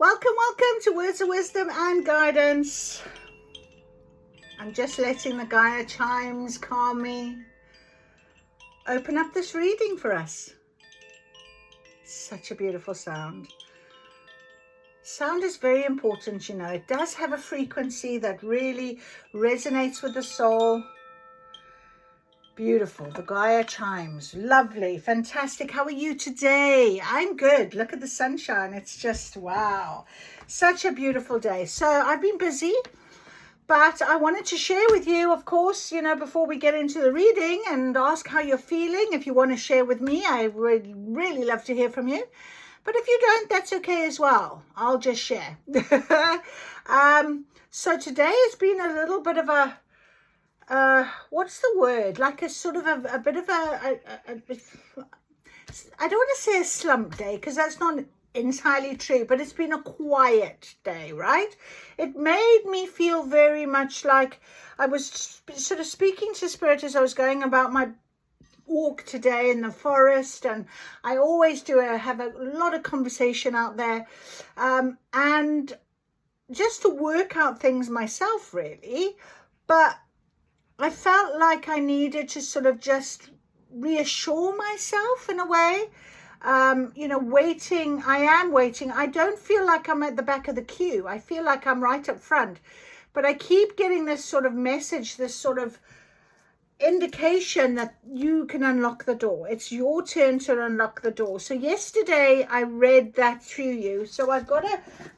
Welcome to Words of Wisdom and Guidance. I'm just letting the Gaia chimes calm me. Open up this reading for us. Such a beautiful sound. Sound is very important, you know. It does have a frequency that really resonates with the soul. Beautiful. The Gaia chimes. Lovely. Fantastic. How are you today? I'm good. Look at the sunshine. It's just, wow. Such a beautiful day. So I've been busy, but I wanted to share with you, of course, you know, before we get into the reading and ask how you're feeling. If you want to share with me, I would really love to hear from you. But if you don't, that's okay as well. I'll just share. So today has been a little bit of a, what's the word? Like a sort of a bit of I don't want to say a slump day because that's not entirely true, but it's been a quiet day, right? It made me feel very much like I was sort of speaking to Spirit as I was going about my walk today in the forest, and I always do have a lot of conversation out there, and just to work out things myself really, but I felt like I needed to sort of just reassure myself in a way. You know, waiting. I am waiting. I don't feel like I'm at the back of the queue. I feel like I'm right up front. But I keep getting this sort of message, this sort of indication that you can unlock the door. It's your turn to unlock the door. So yesterday I read that to you. So I've got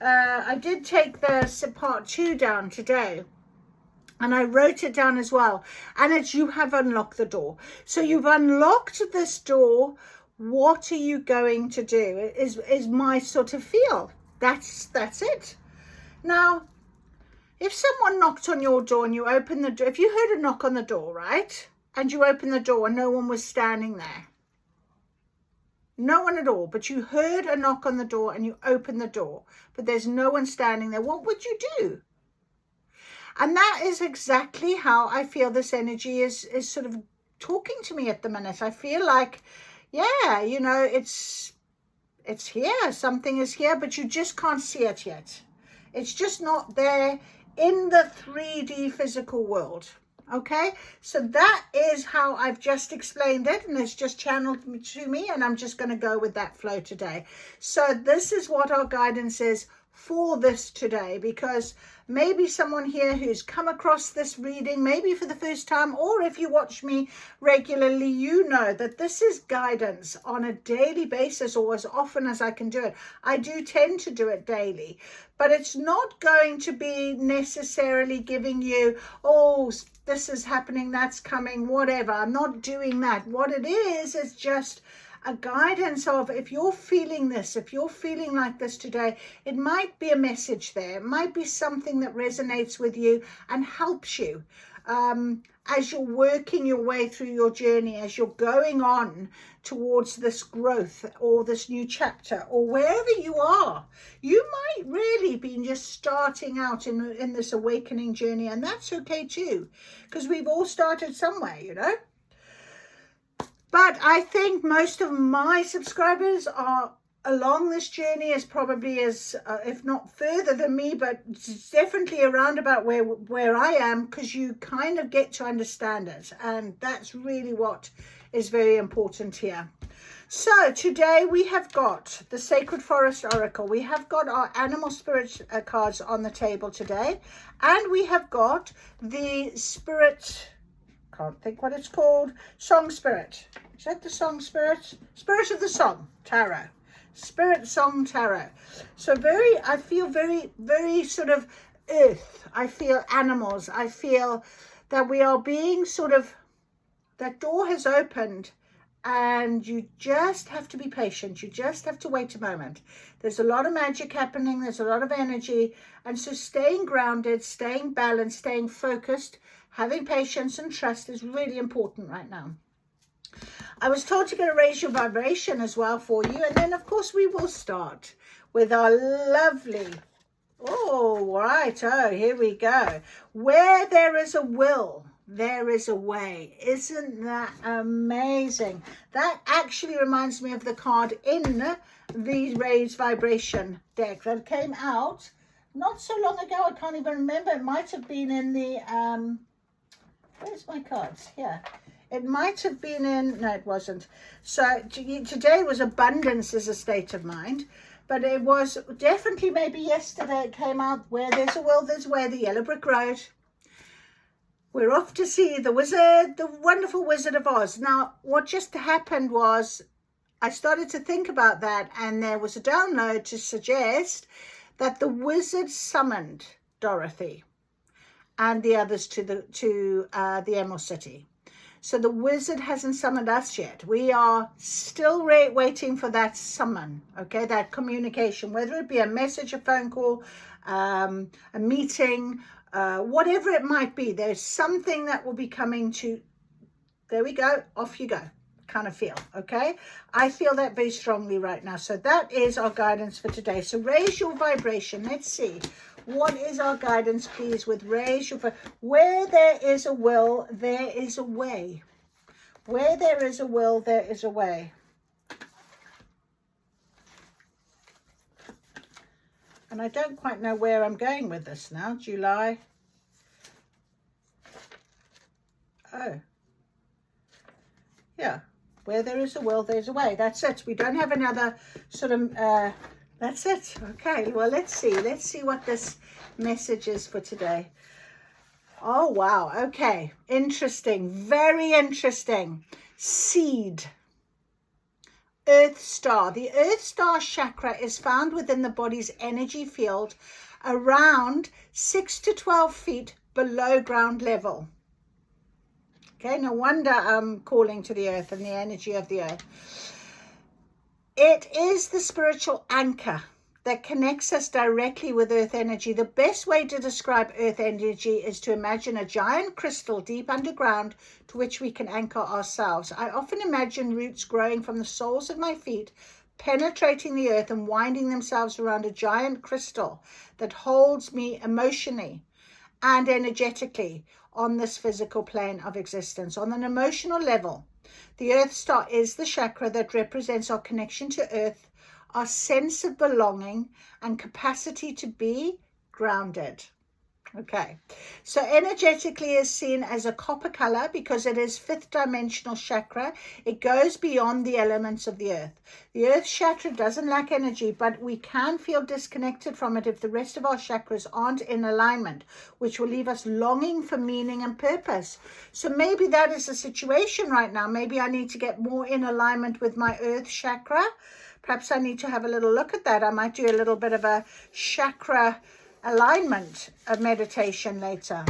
I did take the part 2 down today. And I wrote it down as well. And it's you have unlocked the door. So you've unlocked this door. What are you going to do? Is my sort of feel. That's it. Now, if someone knocked on your door and you opened the door, if you heard a knock on the door, right? And you opened the door and no one was standing there. No one at all. But you heard a knock on the door and you opened the door. But there's no one standing there. What would you do? And that is exactly how I feel this energy is sort of talking to me at the minute. I feel like, yeah, you know, it's here. Something is here, but you just can't see it yet. It's just not there in the 3D physical world. Okay, so that is how I've just explained it, and it's just channeled to me, and I'm just going to go with that flow today. So this is what our guidance is for this today, because maybe someone here who's come across this reading maybe for the first time, or if you watch me regularly, you know that this is guidance on a daily basis, or as often as I can do it. I do tend to do it daily, but it's not going to be necessarily giving you, oh, this is happening, that's coming, whatever. I'm not doing that. What it is just a guidance of, if you're feeling this, if you're feeling like this today, it might be a message there. It might be something that resonates with you and helps you as you're working your way through your journey, as you're going on towards this growth or this new chapter, or wherever you are. You might really be just starting out in this awakening journey, and that's okay too, because we've all started somewhere, you know. But I think most of my subscribers are along this journey as probably as, if not further than me, but definitely around about where I am, because you kind of get to understand it. And that's really what is very important here. So today we have got the Sacred Forest Oracle. We have got our Animal Spirit cards on the table today. And we have got the Spirit, can't think what it's called, Song Spirit. Is that the Song Spirit? Spirit of the Song Tarot. Spirit Song Tarot. So I feel very, very sort of earth. I feel animals. I feel that we are being sort of, that door has opened, and you just have to be patient. You just have to wait a moment. There's a lot of magic happening. There's a lot of energy. And so staying grounded, staying balanced, staying focused, having patience and trust is really important right now. I was told to raise your vibration as well for you. And then, of course, we will start with our lovely, oh, right, oh, here we go. Where there is a will, there is a way. Isn't that amazing? That actually reminds me of the card in the Raised Vibration deck that came out not so long ago. I can't even remember. It might have been in the where's my cards? Here. It might have been in, no, it wasn't. So today was abundance as a state of mind, but it was definitely maybe yesterday it came out, where there's a will, there's a way, the yellow brick road. We're off to see the wizard, the wonderful Wizard of Oz. Now, what just happened was I started to think about that, and there was a download to suggest that the wizard summoned Dorothy and the others to the Emerald City. So the wizard hasn't summoned us yet. We are still waiting for that summon, okay, that communication, whether it be a message, a phone call, a meeting, whatever it might be. There's something that will be coming to, there we go, off you go, kind of feel, okay? I feel that very strongly right now. So that is our guidance for today. So raise your vibration. Let's see. What is our guidance, please, with raise your... Where there is a will, there is a way. Where there is a will, there is a way. And I don't quite know where I'm going with this now. July. Oh. Yeah. Where there is a will, there's a way. That's it. We don't have another sort of... that's it. Okay, well, let's see. Let's see what this message is for today. Oh, wow. Okay, interesting. Very interesting. Seed. Earth Star. The Earth Star Chakra is found within the body's energy field around 6 to 12 feet below ground level. Okay, no wonder I'm calling to the earth and the energy of the earth. It is the spiritual anchor that connects us directly with earth energy. The best way to describe earth energy is to imagine a giant crystal deep underground to which we can anchor ourselves. I often imagine roots growing from the soles of my feet, penetrating the earth and winding themselves around a giant crystal that holds me emotionally and energetically on this physical plane of existence. On an emotional level, the Earth Star is the chakra that represents our connection to Earth, our sense of belonging, and capacity to be grounded. Okay, so energetically is seen as a copper color because it is fifth dimensional chakra. It goes beyond the elements of the earth. The earth chakra doesn't lack energy, but we can feel disconnected from it if the rest of our chakras aren't in alignment, which will leave us longing for meaning and purpose. So maybe that is the situation right now. Maybe I need to get more in alignment with my earth chakra. Perhaps I need to have a little look at that. I might do a little bit of a chakra alignment of meditation later.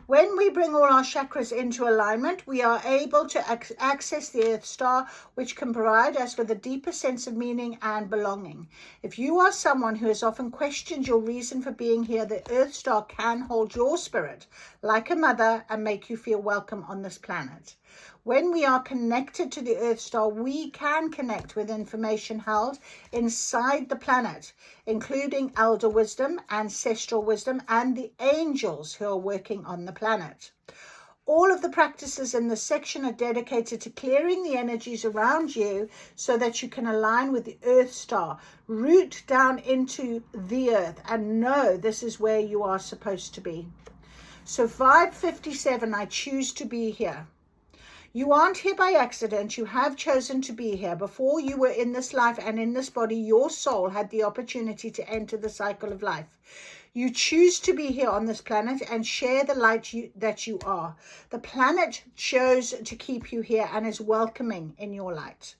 When we bring all our chakras into alignment, we are able to access the Earth Star, which can provide us with a deeper sense of meaning and belonging. If you are someone who has often questioned your reason for being here, the Earth Star can hold your spirit like a mother and make you feel welcome on this planet. When we are connected to the Earth Star, we can connect with information held inside the planet, including elder wisdom, ancestral wisdom, and the angels who are working on the planet. All of the practices in this section are dedicated to clearing the energies around you so that you can align with the Earth Star, root down into the earth, and know this is where you are supposed to be. So Vibe 57, I choose to be here. You aren't here by accident. You have chosen to be here. Before you were in this life and in this body, your soul had the opportunity to enter the cycle of life. You choose to be here on this planet and share the light that you are. The planet chose to keep you here and is welcoming in your light.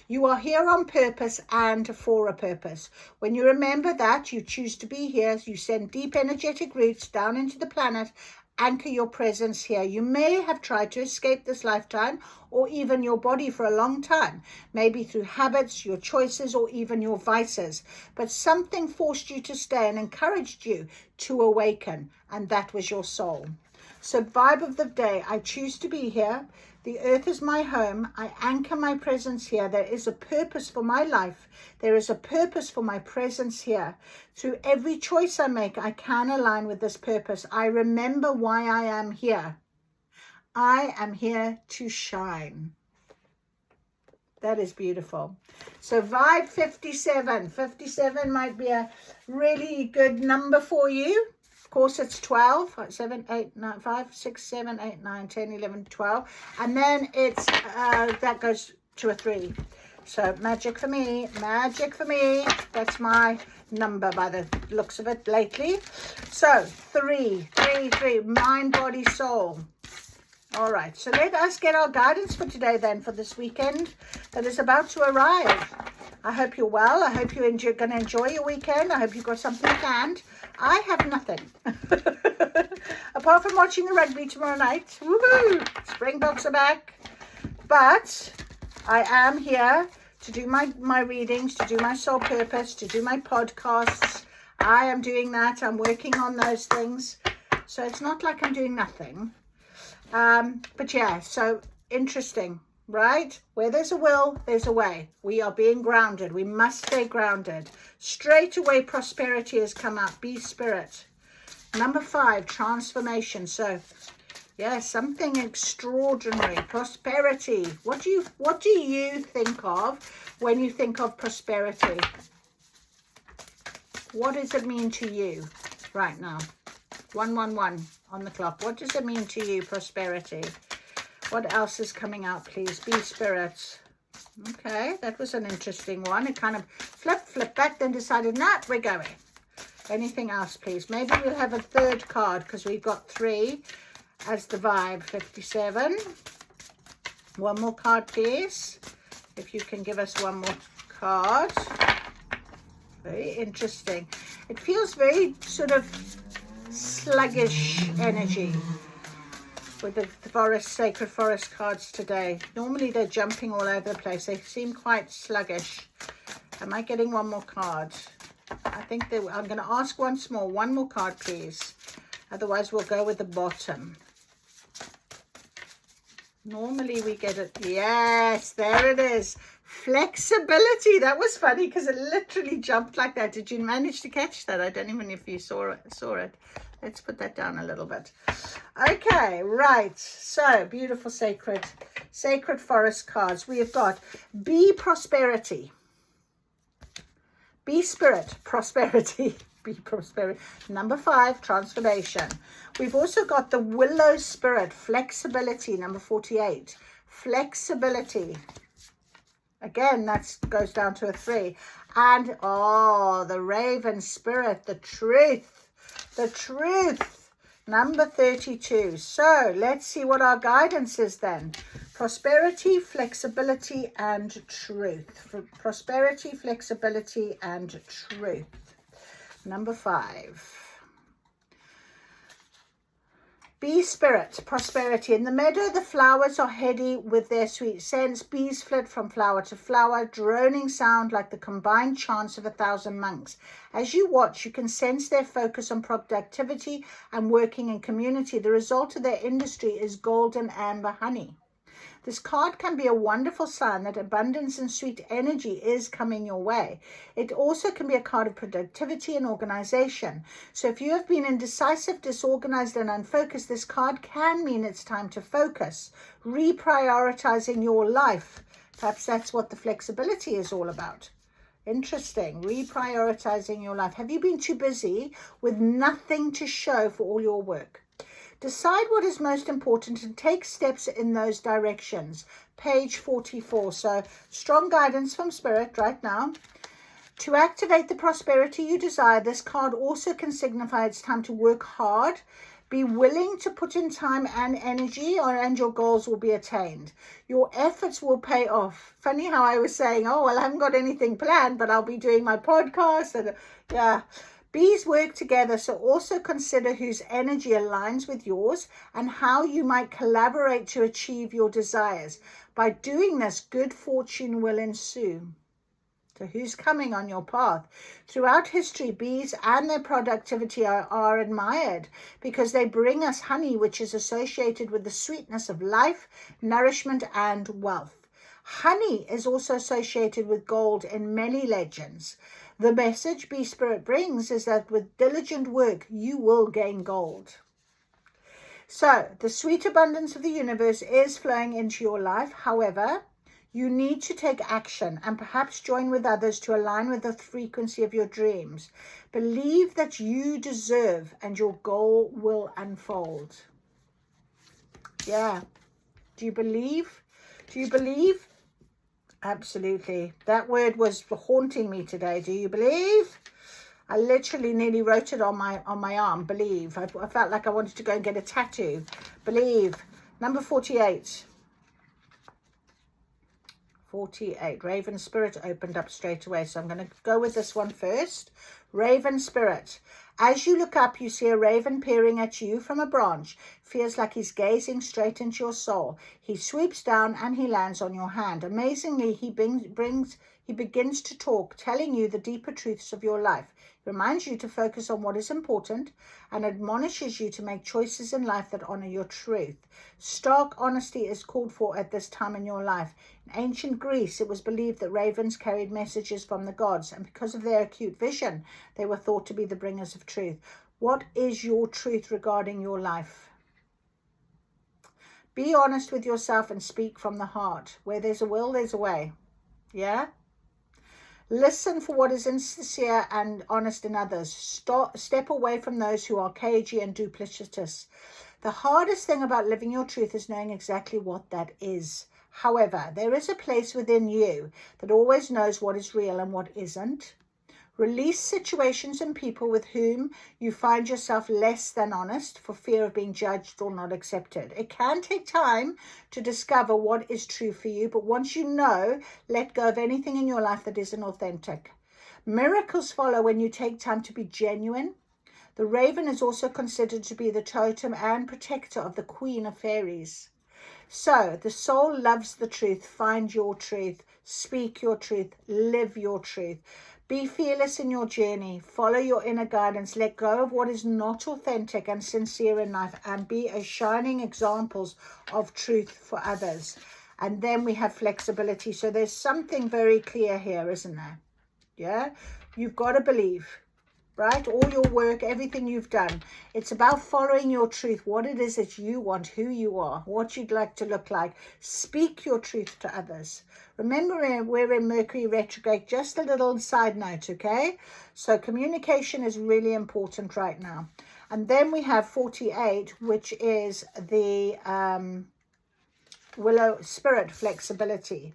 You are here on purpose and for a purpose. When you remember that, you choose to be here, you send deep energetic roots down into the planet. Anchor your presence here. You may have tried to escape this lifetime or even your body for a long time, maybe through habits, your choices, or even your vices. But something forced you to stay and encouraged you to awaken, and that was your soul. So vibe of the day, I choose to be here. The earth is my home. I anchor my presence here. There is a purpose for my life. There is a purpose for my presence here. Through every choice I make, I can align with this purpose. I remember why I am here. I am here to shine. That is beautiful. So vibe 57. 57 might be a really good number for you. Of course, it's 12. 7, 8, 9, 5, 6, 7, 8, 9, 10, 11, 12. And then it's that goes to a 3. So magic for me. Magic for me. That's my number by the looks of it lately. So 3, 3, 3. Mind, body, soul. All right, so let us get our guidance for today then, for this weekend that is about to arrive. I hope you're well. I hope you're going to enjoy your weekend. I hope you've got something planned. I have nothing. Apart from watching the rugby tomorrow night. Woohoo! Springboks are back. But I am here to do my readings, to do my soul purpose, to do my podcasts. I am doing that. I'm working on those things. So it's not like I'm doing nothing. But yeah, so interesting, right? Where there's a will, there's a way. We are being grounded. We must stay grounded. Straight away, prosperity has come up. Be spirit. Number 5, transformation. So yeah, something extraordinary. Prosperity. What do you think of when you think of prosperity? What does it mean to you right now? 111 on the clock. What does it mean to you, prosperity? What else is coming out, please? Be spirit. Okay, that was an interesting one. It kind of flipped back, then decided, nah, we're going. Anything else, please? Maybe we'll have a third card because we've got 3 as the vibe. 57. One more card, please. If you can give us one more card. Very interesting. It feels very sort of sluggish energy with the forest, sacred forest cards today. Normally they're jumping all over the place. They seem quite sluggish. Am I getting one more card? I think I'm going to ask once more. One more card, please. Otherwise we'll go with the bottom. Normally we get it. Yes, there it is. Flexibility. That was funny because it literally jumped like that. Did you manage to catch that? I don't even know if you saw it. Let's put that down a little bit. Okay, right. So beautiful sacred forest cards. We have got be prosperity, be spirit, prosperity, be prosperity. Number 5, transformation. We've also got the willow spirit, flexibility. Number 48, flexibility. Again, that goes down to a 3. And, oh, the raven spirit, the truth. The truth. Number 32. So, let's see what our guidance is then. Prosperity, flexibility, and truth. Prosperity, flexibility, and truth. Number 5. Bee spirit, prosperity. In the meadow, the flowers are heady with their sweet scents. Bees flit from flower to flower, droning sound like the combined chants of 1,000 monks. As you watch, you can sense their focus on productivity and working in community. The result of their industry is golden amber honey. This card can be a wonderful sign that abundance and sweet energy is coming your way. It also can be a card of productivity and organization. So if you have been indecisive, disorganized, and unfocused, this card can mean it's time to focus, reprioritizing your life. Perhaps that's what the flexibility is all about. Interesting. Reprioritizing your life. Have you been too busy with nothing to show for all your work? Decide what is most important and take steps in those directions. Page 44. So strong guidance from spirit right now. To activate the prosperity you desire, this card also can signify it's time to work hard. Be willing to put in time and energy, and your goals will be attained. Your efforts will pay off. Funny how I was saying, oh, well, I haven't got anything planned, but I'll be doing my podcast. And yeah. Bees work together, so also consider whose energy aligns with yours and how you might collaborate to achieve your desires. By doing this, good fortune will ensue. So who's coming on your path? Throughout history, bees and their productivity are admired because they bring us honey, which is associated with the sweetness of life, nourishment, and wealth. Honey is also associated with gold in many legends. The message Bee Spirit brings is that with diligent work, you will gain gold. So the sweet abundance of the universe is flowing into your life. However, you need to take action and perhaps join with others to align with the frequency of your dreams. Believe that you deserve and your goal will unfold. Yeah. Do you believe? Do you believe? Absolutely. That word was haunting me today. Do you believe? I literally nearly wrote it on my arm. Believe. I felt like I wanted to go and get a tattoo. Believe. Number 48. 48. Raven Spirit opened up straight away. So I'm going to go with this one first. Raven Spirit. As you look up, you see a raven peering at you from a branch. Feels like he's gazing straight into your soul. He swoops down and he lands on your hand. Amazingly, he begins to talk, telling you the deeper truths of your life. He reminds you to focus on what is important and admonishes you to make choices in life that honor your truth. Stark honesty is called for at this time in your life. In ancient Greece, it was believed that ravens carried messages from the gods, and because of their acute vision, they were thought to be the bringers of truth. What is your truth regarding your life? Be honest with yourself and speak from the heart. Where there's a will, there's a way. Yeah? Listen for what is insincere and honest in others. Step away from those who are cagey and duplicitous. The hardest thing about living your truth is knowing exactly what that is. However, there is a place within you that always knows what is real and what isn't. Release situations and people with whom you find yourself less than honest for fear of being judged or not accepted. It can take time to discover what is true for you, but once you know, let go of anything in your life that isn't authentic. Miracles follow when you take time to be genuine. The raven is also considered to be the totem and protector of the queen of fairies. So the soul loves the truth. Find your truth. Speak your truth. Live your truth. Be fearless in your journey. Follow your inner guidance. Let go of what is not authentic and sincere in life, and be a shining examples of truth for others. And then we have flexibility. So there's something very clear here, isn't there? Yeah, you've got to believe, right? All your work, everything you've done, it's about following your truth, what it is that you want, who you are, what you'd like to look like. Speak your truth to others. Remember, we're in Mercury retrograde. Just a little side note, okay? So communication is really important right now. And then we have 48, which is the willow spirit, flexibility.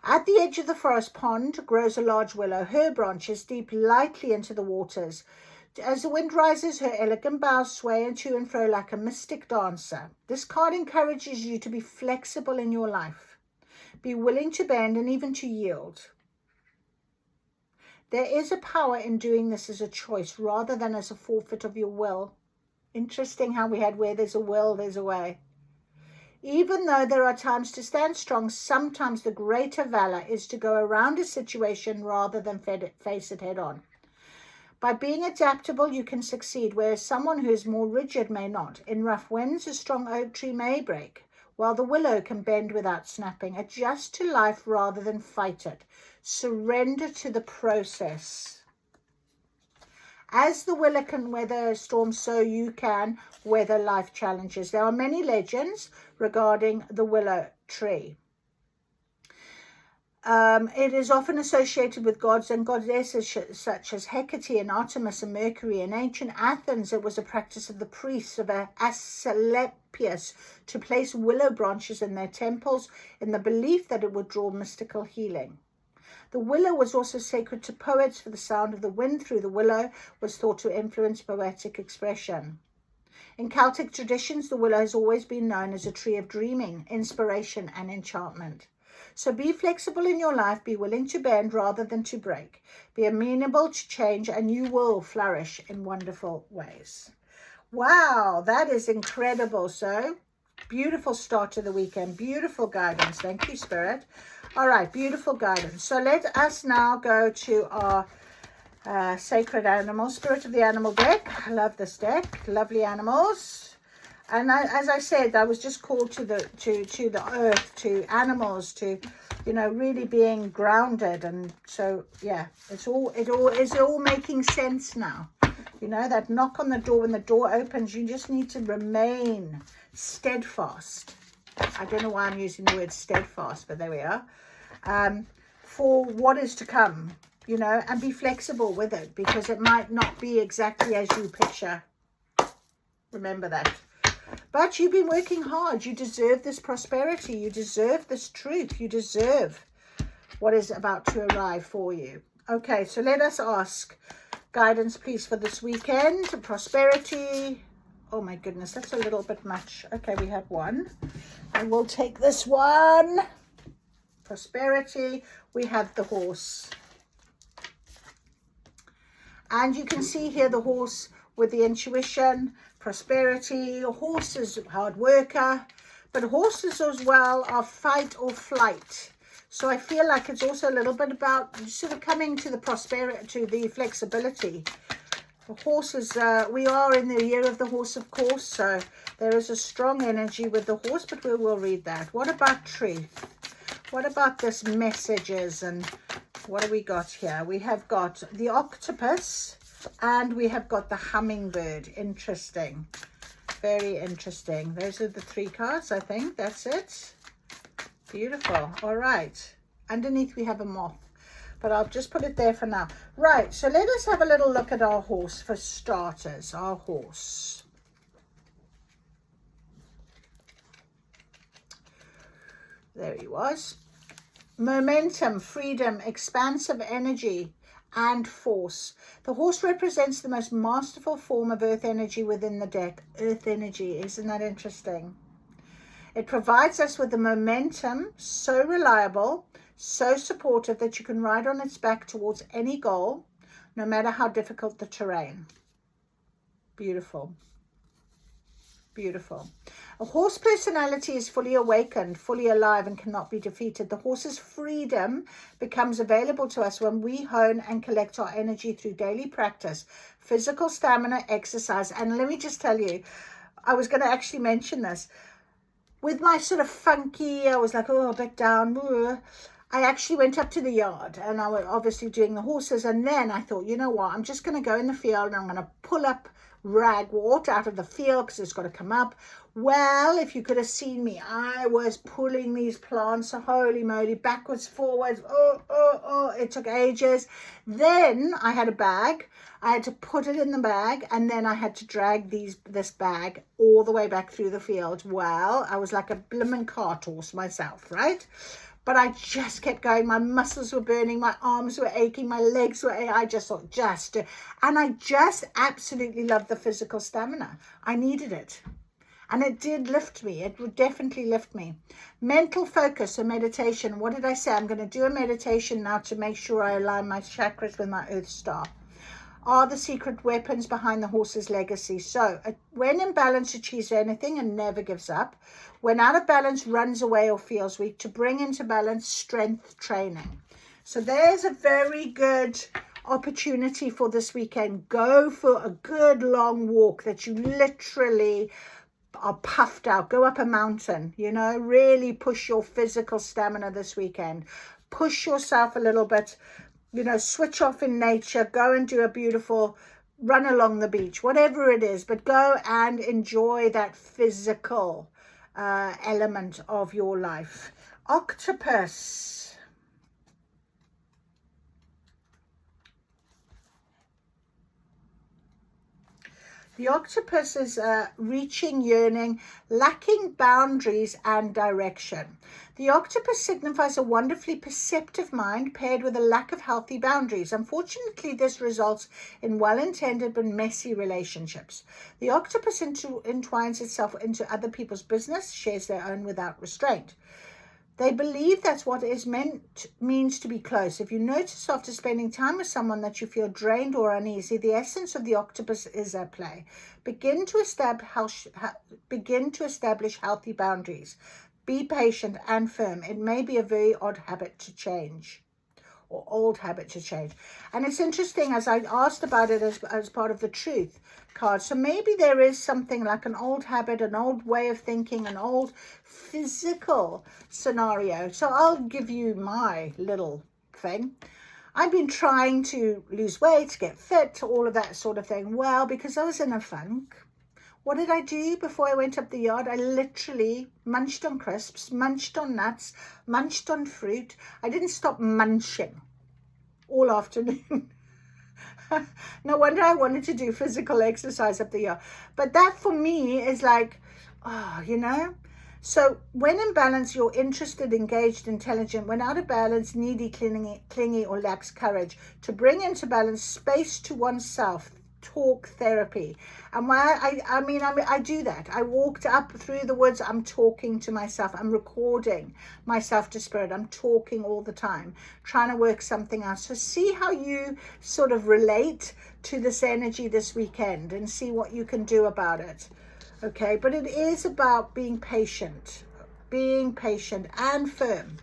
At the edge of the forest pond grows a large willow. Her branches deep lightly into the waters. As the wind rises, her elegant boughs sway to and fro like a mystic dancer. This card encourages you to be flexible in your life. Be willing to bend and even to yield. There is a power in doing this as a choice rather than as a forfeit of your will. Interesting how we had where there's a will, there's a way. Even though there are times to stand strong, sometimes the greater valor is to go around a situation rather than face it head on. By being adaptable, you can succeed, whereas someone who is more rigid may not. In rough winds, a strong oak tree may break, while the willow can bend without snapping. Adjust to life rather than fight it. Surrender to the process. As the willow can weather a storm, so you can weather life challenges. There are many legends regarding the willow tree. It is often associated with gods and goddesses such as Hecate and Artemis and Mercury. In ancient Athens, it was a practice of the priests of Asclepius to place willow branches in their temples in the belief that it would draw mystical healing. The willow was also sacred to poets, for the sound of the wind through the willow was thought to influence poetic expression. In Celtic traditions, the willow has always been known as a tree of dreaming, inspiration, and enchantment. So be flexible in your life, be willing to bend rather than to break. Be amenable to change, and you will flourish in wonderful ways. Wow, that is incredible. So, beautiful start to the weekend. Beautiful guidance. Thank you, Spirit. All right, beautiful guidance. So let us now go to our sacred animal, Spirit of the Animal deck. I love this deck. Lovely animals. And as I said, I was just called to the earth, to animals, to, you know, really being grounded. And so, yeah, it's all making sense now. You know, that knock on the door, when the door opens, you just need to remain steadfast. I don't know why I'm using the word steadfast, but there we are. For what is to come, you know, and be flexible with it, because it might not be exactly as you picture. Remember that. But you've been working hard. You deserve this prosperity. You deserve this truth. You deserve what is about to arrive for you. Okay, so let us ask guidance, please, for this weekend. Prosperity. Oh my goodness, that's a little bit much. Okay, we have one. I will take this one. Prosperity. We have the horse. And you can see here the horse with the intuition, prosperity. A horse is a hard worker, but horses as well are fight or flight. So I feel like it's also a little bit about sort of coming to the prosperity, to the flexibility. For horses, we are in the year of the horse, of course, so there is a strong energy with the horse, but we will read that. What about truth? What about this messages, and what have we got here? We have got the octopus and we have got the hummingbird. Interesting. Very interesting. Those are the three cards, I think. That's it. Beautiful. All right. Underneath we have a moth, but I'll just put it there for now. Right. So let us have a little look at our horse for starters. Our horse. There he was. Momentum, freedom, expansive energy, and force. The horse represents the most masterful form of earth energy within the deck. Earth energy. Isn't that interesting? It provides us with the momentum, so reliable, so supportive that you can ride on its back towards any goal, no matter how difficult the terrain. Beautiful. Beautiful. A horse personality is fully awakened, fully alive, and cannot be defeated. The horse's freedom becomes available to us when we hone and collect our energy through daily practice, physical stamina, exercise. And let me just tell you, I was going to actually mention this. With my sort of funky, I was like, oh, a bit down. I actually went up to the yard and I was obviously doing the horses. And then I thought, you know what, I'm just going to go in the field and I'm going to pull up ragwort out of the field because it's got to come up. Well, if you could have seen me, I was pulling these plants, holy moly, backwards, forwards. It took ages. Then I had a bag. I had to put it in the bag, and then I had to drag this bag all the way back through the field. Well, I was like a blimmin' cart horse myself, right? But I just kept going. My muscles were burning. My arms were aching. My legs were aching. I just thought, and I just absolutely loved the physical stamina. I needed it. And it did lift me. It would definitely lift me. Mental focus and meditation. What did I say? I'm going to do a meditation now to make sure I align my chakras with my Earth Star. Are the secret weapons behind the horse's legacy. So when in balance, achieves anything and never gives up. When out of balance, runs away or feels weak. To bring into balance, strength training. So there's a very good opportunity for this weekend. Go for a good long walk that you literally are puffed out. Go up a mountain, you know, really push your physical stamina this weekend. Push yourself a little bit. You know, switch off in nature, go and do a beautiful run along the beach, whatever it is, but go and enjoy that physical element of your life. Octopus. The octopus is reaching, yearning, lacking boundaries and direction. The octopus signifies a wonderfully perceptive mind paired with a lack of healthy boundaries. Unfortunately, this results in well-intended but messy relationships. The octopus entwines itself into other people's business, shares their own without restraint. They believe that's what it means to be close. If you notice after spending time with someone that you feel drained or uneasy, the essence of the octopus is at play. Begin to establish healthy boundaries. Be patient and firm. It may be a very odd habit to change, or old habit to change. And it's interesting, as I asked about it as part of the truth card. So maybe there is something like an old habit, an old way of thinking, an old physical scenario. So I'll give you my little thing. I've been trying to lose weight, get fit, all of that sort of thing. Well, because I was in a funk, what did I do before I went up the yard? I literally munched on crisps, munched on nuts, munched on fruit. I didn't stop munching all afternoon. No wonder I wanted to do physical exercise up the yard. But that for me is like, oh, you know. So when in balance, you're interested, engaged, intelligent. When out of balance, needy, clingy, or lacks courage. To bring into balance, space to oneself, talk therapy. And why I do that. I walked up through the woods. I'm talking to myself. I'm recording myself to spirit. I'm talking all the time, trying to work something out. So see how you sort of relate to this energy this weekend and see what you can do about it. Okay, but it is about being patient and firm.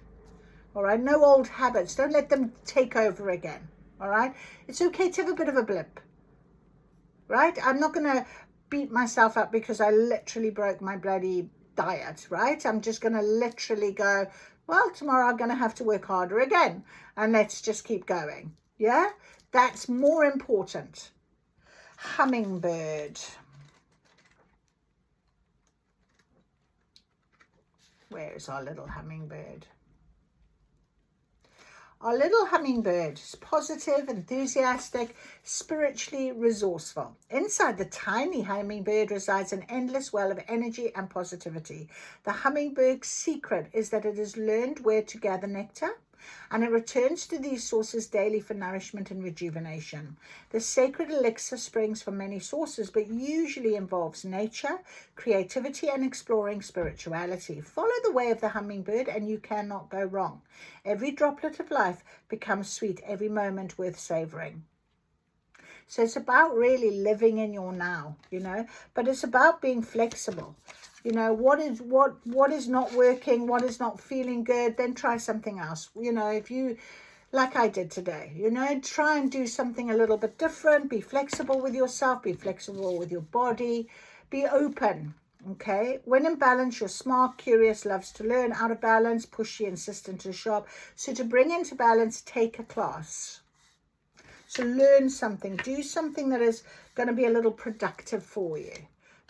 All right, no old habits. Don't let them take over again. All right, it's okay to have a bit of a blip. Right, I'm not going to beat myself up because I literally broke my bloody diet. Right, I'm just going to literally go, well, tomorrow I'm going to have to work harder again, and let's just keep going. Yeah, that's more important. Hummingbird. Where is our little hummingbird? Our little hummingbird is positive, enthusiastic, spiritually resourceful. Inside the tiny hummingbird resides an endless well of energy and positivity. The hummingbird's secret is that it has learned where to gather nectar, and it returns to these sources daily for nourishment and rejuvenation. The sacred elixir springs from many sources, but usually involves nature, creativity, and exploring spirituality. Follow the way of the hummingbird and you cannot go wrong. Every droplet of life becomes sweet, every moment worth savoring. So it's about really living in your now, you know, but it's about being flexible. You know, what is not working, what is not feeling good, then try something else. You know, if you, like I did today, you know, try and do something a little bit different. Be flexible with yourself, be flexible with your body, be open. Okay, when in balance, you're smart, curious, loves to learn. Out of balance, pushy, insistent, and sharp. So to bring into balance, take a class. So learn something, do something that is going to be a little productive for you,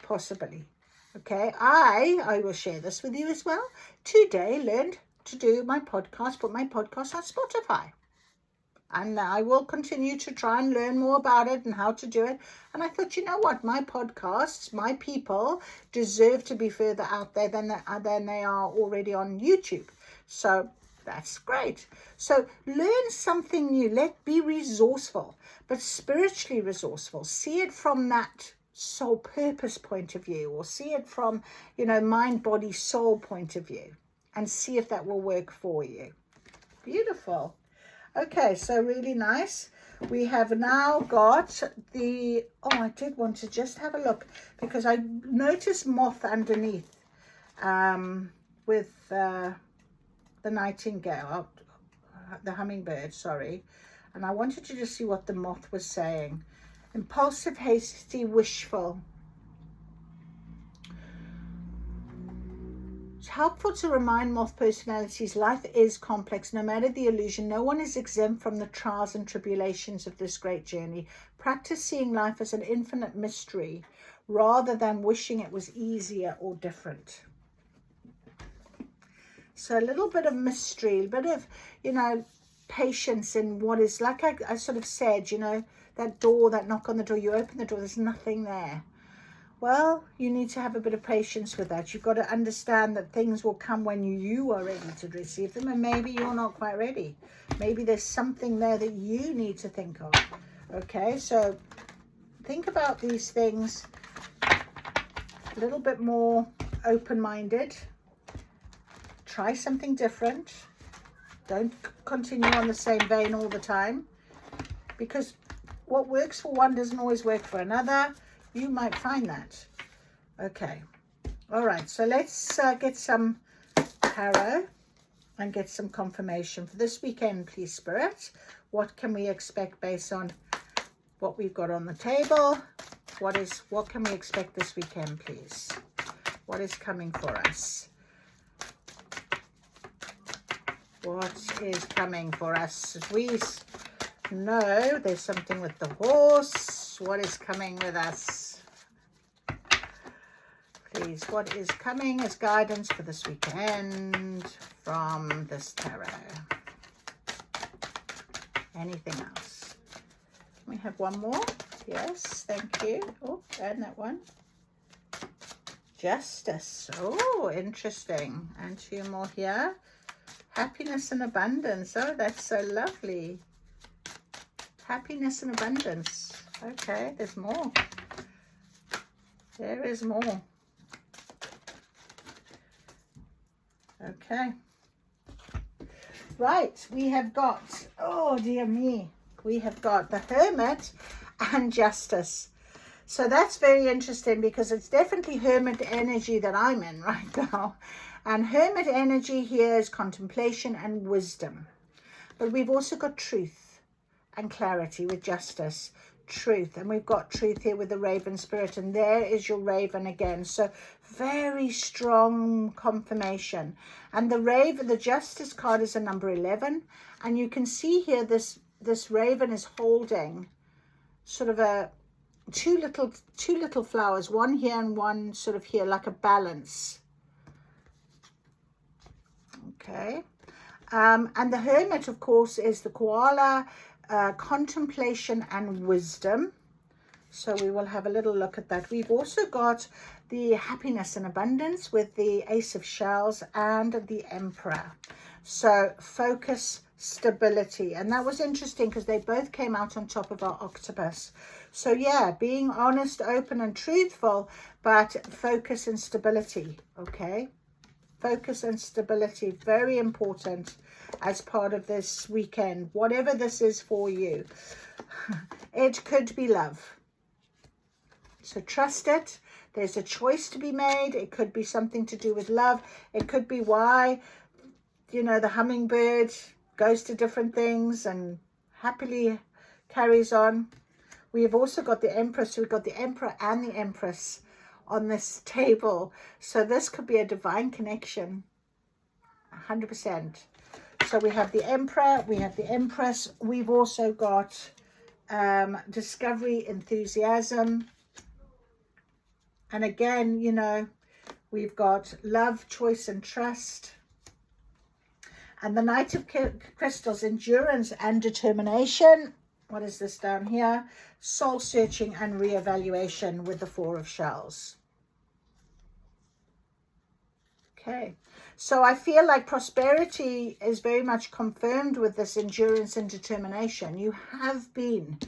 possibly. Okay, I will share this with you as well. Today, learned to do my podcast, put my podcast on Spotify. And I will continue to try and learn more about it and how to do it. And I thought, you know what, my podcasts, my people deserve to be further out there than they are already on YouTube. So that's great. So learn something new. Be resourceful, but spiritually resourceful. See it from that soul purpose point of view, or see it from, you know, mind, body, soul point of view, and see if that will work for you. Beautiful. Okay, so really nice. We have now got the, I did want to just have a look because I noticed moth underneath with the nightingale, the hummingbird, sorry. And I wanted to just see what the moth was saying. Impulsive, hasty, wishful. It's helpful to remind moth personalities life is complex. No matter the illusion, no one is exempt from the trials and tribulations of this great journey. Practice seeing life as an infinite mystery rather than wishing it was easier or different. So a little bit of mystery, a bit of, you know, patience in what is, like I sort of said, you know, that door, that knock on the door, you open the door, there's nothing there. Well, you need to have a bit of patience with that. You've got to understand that things will come when you are ready to receive them, and maybe you're not quite ready. Maybe there's something there that you need to think of. Okay, so think about these things a little bit more open-minded. Try something different. Don't continue on the same vein all the time, because what works for one doesn't always work for another. You might find that. Okay. All right. So let's get some tarot and get some confirmation for this weekend, please, Spirit. What can we expect based on what we've got on the table? What can we expect this weekend, please? What is coming for us? What is coming for us? No, there's something with the horse. What is coming with us? Please, what is coming as guidance for this weekend from this tarot? Anything else? We have one more. Yes, thank you. Oh, and that one. Justice. Oh, interesting. And two more here. Happiness and abundance. Oh, that's so lovely. Happiness and abundance. Okay, there's more. There is more. Okay. Right, we have got, oh dear me, we have got the Hermit and Justice. So that's very interesting because it's definitely Hermit energy that I'm in right now. And Hermit energy here is contemplation and wisdom. But we've also got truth and clarity with Justice. Truth, and we've got truth here with the Raven spirit, and there is your Raven again. So very strong confirmation. And the Raven, the Justice card is a number 11, and you can see here this Raven is holding sort of a two little flowers, one here and one sort of here, like a balance. Okay. And the Hermit, of course, is the koala, contemplation and wisdom. So we will have a little look at that. We've also got the happiness and abundance with the Ace of Shells and the Emperor. So focus, stability. And that was interesting because they both came out on top of our octopus. So yeah, being honest, open and truthful, but focus and stability. Okay. Focus and stability, very important as part of this weekend, whatever this is for you. It could be love. So trust it. There's a choice to be made. It could be something to do with love. It could be why, you know, the hummingbird goes to different things and happily carries on. We have also got the Empress. So we've got the Emperor and the Empress on this table. So this could be a divine connection, 100%. So we have the Emperor, we have the Empress. We've also got discovery, enthusiasm. And again, you know, we've got love, choice and trust. And the Knight of Crystals, endurance and determination. What is this down here? Soul searching and reevaluation with the Four of Shells. Okay, so I feel like prosperity is very much confirmed with this endurance and determination. You have been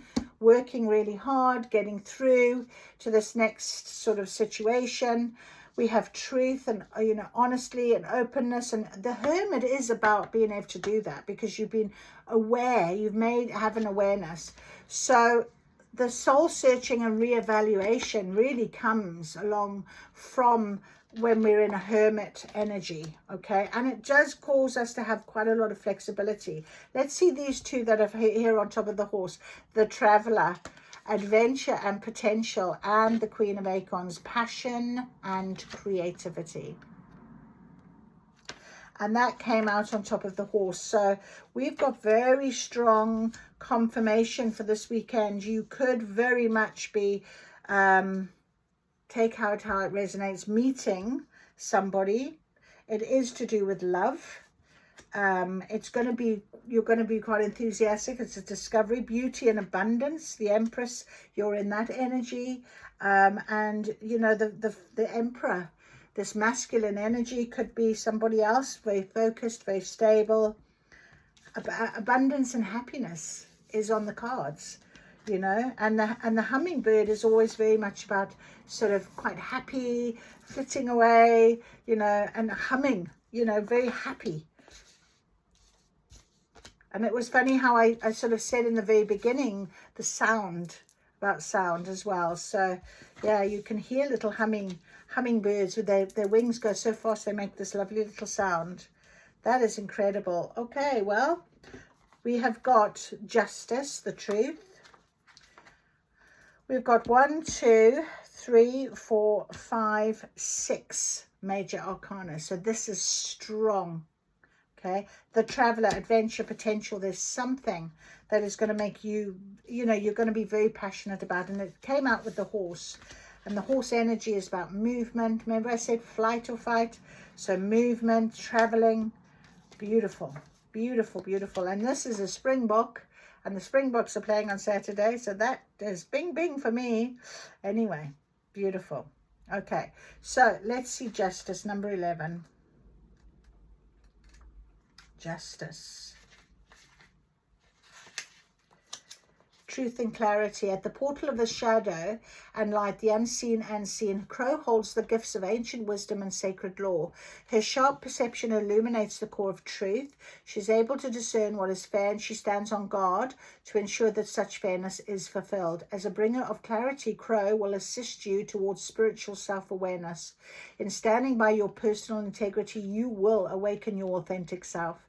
working really hard, getting through to this next sort of situation. We have truth and, you know, honesty and openness. And the Hermit is about being able to do that because you've been aware, have an awareness. So the soul searching and reevaluation really comes along from when we're in a Hermit energy, okay? And it does cause us to have quite a lot of flexibility. Let's see these two that are here on top of the horse. The Traveler, adventure and potential, and the Queen of Acorns, passion and creativity. And that came out on top of the horse. So we've got very strong confirmation for this weekend. You could very much be... take out how it resonates, meeting somebody. It is to do with love. It's going to be, you're going to be quite enthusiastic. It's a discovery, beauty and abundance. The Empress, you're in that energy. And you know, the Emperor, this masculine energy could be somebody else, very focused, very stable. Abundance and happiness is on the cards. You know, and the hummingbird is always very much about sort of quite happy, flitting away, you know, and humming, you know, very happy. And it was funny how I sort of said in the very beginning, the sound, about sound as well. So yeah, you can hear little hummingbirds with their wings go so fast, they make this lovely little sound. That is incredible. Okay, well, we have got justice, the truth. We've got 1, 2, 3, 4, 5, 6 major arcana. So this is strong. Okay, the traveler, adventure, potential. There's something that is going to make you, you know, you're going to be very passionate about. And it came out with the horse. And the horse energy is about movement. Remember I said flight or fight? So movement, traveling. Beautiful, beautiful, beautiful. And this is a Springbok. And the Springboks are playing on Saturday. So that is bing, bing for me. Anyway, beautiful. Okay, so let's see justice, number 11. Justice. Truth and clarity. At the portal of the shadow and light, the unseen and seen, Crow holds the gifts of ancient wisdom and sacred law. Her sharp perception illuminates the core of truth. She's able to discern what is fair, and she stands on guard to ensure that such fairness is fulfilled. As a bringer of clarity, Crow will assist you towards spiritual self-awareness. In standing by your personal integrity, you will awaken your authentic self.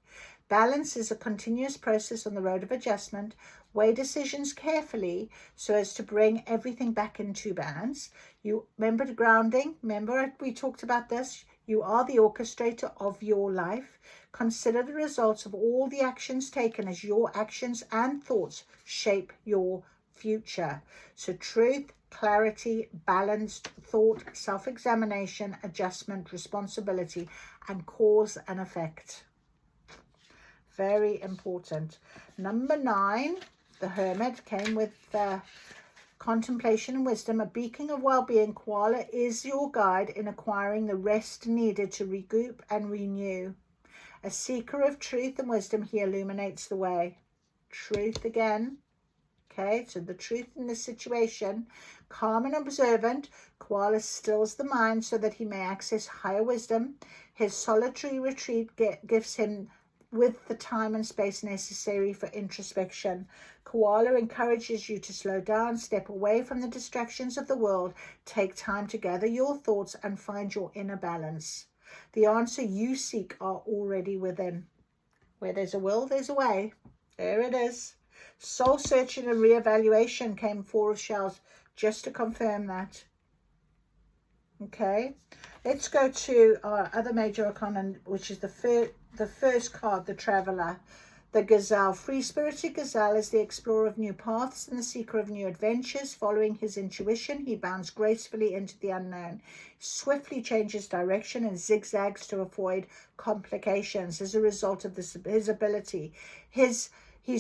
Balance is a continuous process on the road of adjustment. Weigh decisions carefully so as to bring everything back into balance. You remember the grounding? Remember we talked about this? You are the orchestrator of your life. Consider the results of all the actions taken as your actions and thoughts shape your future. So truth, clarity, balanced thought, self-examination, adjustment, responsibility, and cause and effect. Very important. Number 9, the Hermit, came with contemplation and wisdom. A beacon of well-being, koala is your guide in acquiring the rest needed to regroup and renew. A seeker of truth and wisdom, he illuminates the way. Truth again. Okay, so the truth in this situation. Calm and observant, koala stills the mind so that he may access higher wisdom. His solitary retreat gives him with the time and space necessary for introspection. Koala encourages you to slow down, step away from the distractions of the world, take time to gather your thoughts and find your inner balance. The answer you seek are already within. Where there's a will, there's a way. There it is. Soul searching and reevaluation came 4 of shells, just to confirm that. Okay, let's go to our other major arcana, which is the first card, the Traveler, the Gazelle. Free-spirited Gazelle is the explorer of new paths and the seeker of new adventures. Following his intuition, he bounds gracefully into the unknown, swiftly changes direction and zigzags to avoid complications. As a result of his ability, he's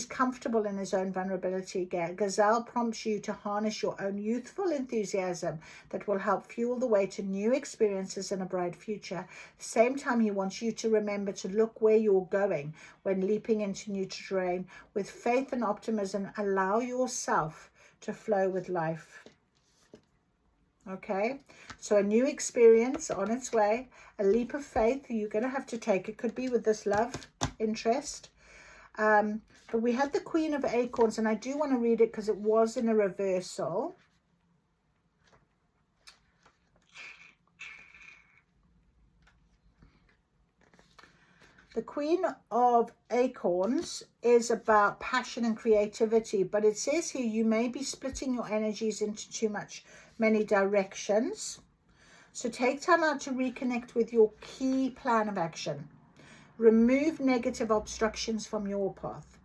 comfortable in his own vulnerability. Gazelle prompts you to harness your own youthful enthusiasm that will help fuel the way to new experiences and a bright future. At the same time, he wants you to remember to look where you're going when leaping into new terrain. With faith and optimism, allow yourself to flow with life. Okay, so a new experience on its way, a leap of faith you're going to have to take. It could be with this love interest. But we had the Queen of Acorns, and I do want to read it because it was in a reversal. The Queen of Acorns is about passion and creativity, but it says here you may be splitting your energies into many directions. So take time out to reconnect with your key plan of action. Remove negative obstructions from your path.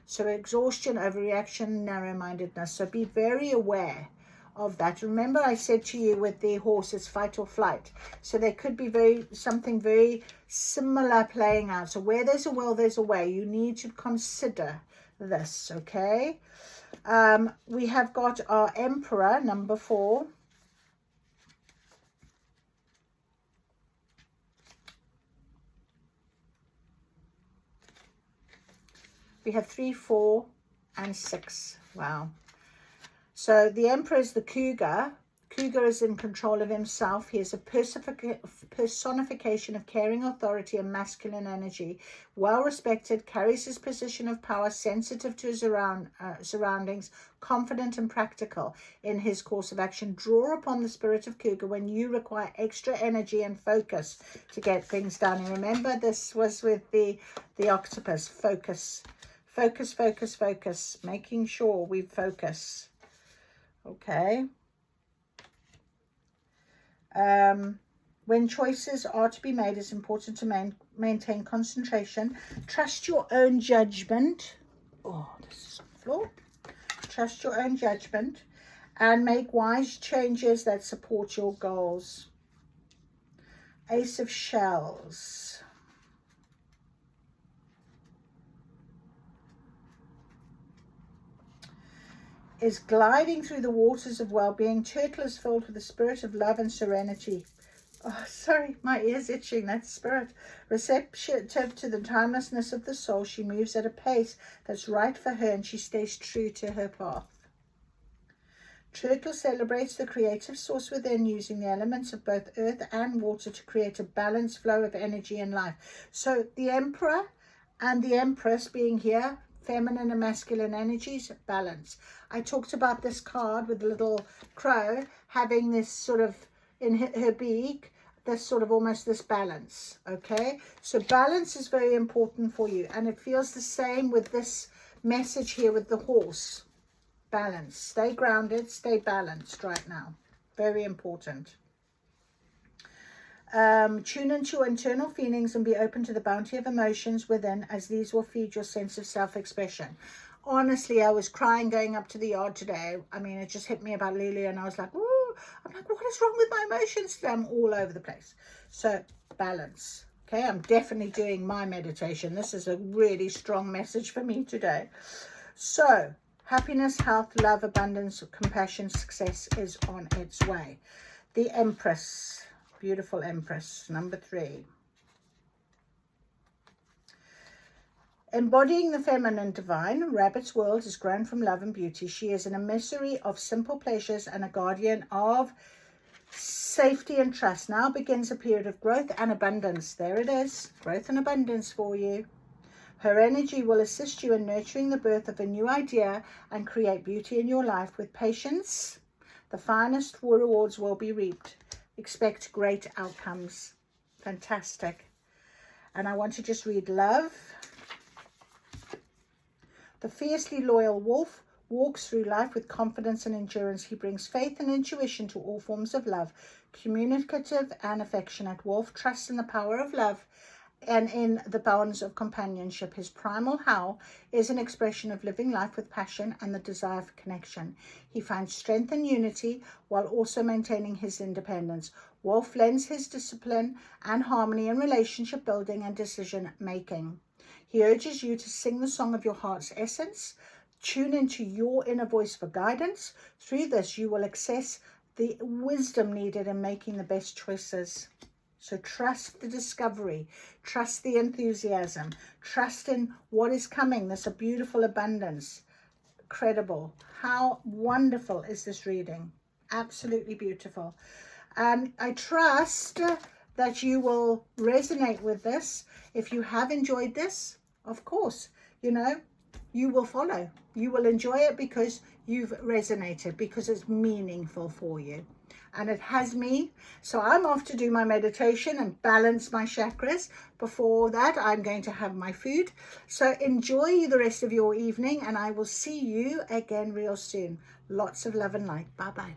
So exhaustion, overreaction, narrow-mindedness. So be very aware of that. Remember I said to you with the horse, it's fight or flight. So there could be something very similar playing out. So where there's a will, there's a way. You need to consider this, okay? We have got our Emperor, number 4. We have 3, 4, and 6. Wow. So the Emperor is the cougar. Cougar is in control of himself. He is a personification of caring authority and masculine energy. Well respected, carries his position of power, sensitive to his surroundings, confident and practical in his course of action. Draw upon the spirit of cougar when you require extra energy and focus to get things done. And remember, this was with the octopus. Focus. Focus, focus, focus. Making sure we focus. Okay. When choices are to be made, it's important to maintain concentration. Trust your own judgment. Oh, this is on the floor. Trust your own judgment and make wise changes that support your goals. Ace of Shells. Is gliding through the waters of well-being. Turtle is filled with the spirit of love and serenity. Oh, sorry, my ear's itching. That spirit. Receptive to the timelessness of the soul, she moves at a pace that's right for her, and she stays true to her path. Turtle celebrates the creative source within, using the elements of both earth and water to create a balanced flow of energy and life. So the Emperor and the Empress being here, feminine and masculine energies, balance. I talked about this card with the little crow having this sort of, in her beak, this sort of almost this balance. Okay, so balance is very important for you, and it feels the same with this message here with the horse. Balance. Stay grounded, stay balanced right now. Very important. Tune into your internal feelings and be open to the bounty of emotions within, as these will feed your sense of self-expression. Honestly, I was crying going up to the yard today. I mean, it just hit me about Lily, and I was like, ooh, I'm like, what is wrong with my emotions today? I'm all over the place. So balance. Okay, I'm definitely doing my meditation. This is a really strong message for me today. So happiness, health, love, abundance, compassion, success is on its way. The Empress. Beautiful Empress, number 3. Embodying the feminine divine, Rabbit's world is grown from love and beauty. She is an emissary of simple pleasures and a guardian of safety and trust. Now begins a period of growth and abundance. There it is, growth and abundance for you. Her energy will assist you in nurturing the birth of a new idea and create beauty in your life. With patience, the finest rewards will be reaped. Expect great outcomes. Fantastic. And I want to just read love. The fiercely loyal wolf walks through life with confidence and endurance. He brings faith and intuition to all forms of love. Communicative and affectionate wolf trusts in the power of love and in the bonds of companionship. His primal howl is an expression of living life with passion and the desire for connection. He finds strength and unity while also maintaining his independence. Wolf lends his discipline and harmony in relationship building and decision making. He urges you to sing the song of your heart's essence. Tune into your inner voice for guidance. Through this, you will access the wisdom needed in making the best choices. So trust the discovery, trust the enthusiasm, trust in what is coming. There's a beautiful abundance. Incredible. How wonderful is this reading? Absolutely beautiful. And I trust that you will resonate with this. If you have enjoyed this, of course, you know, you will follow. You will enjoy it because you've resonated, because it's meaningful for you. And it has me. So I'm off to do my meditation and balance my chakras. Before that, I'm going to have my food. So enjoy the rest of your evening, and I will see you again real soon. Lots of love and light. Bye-bye.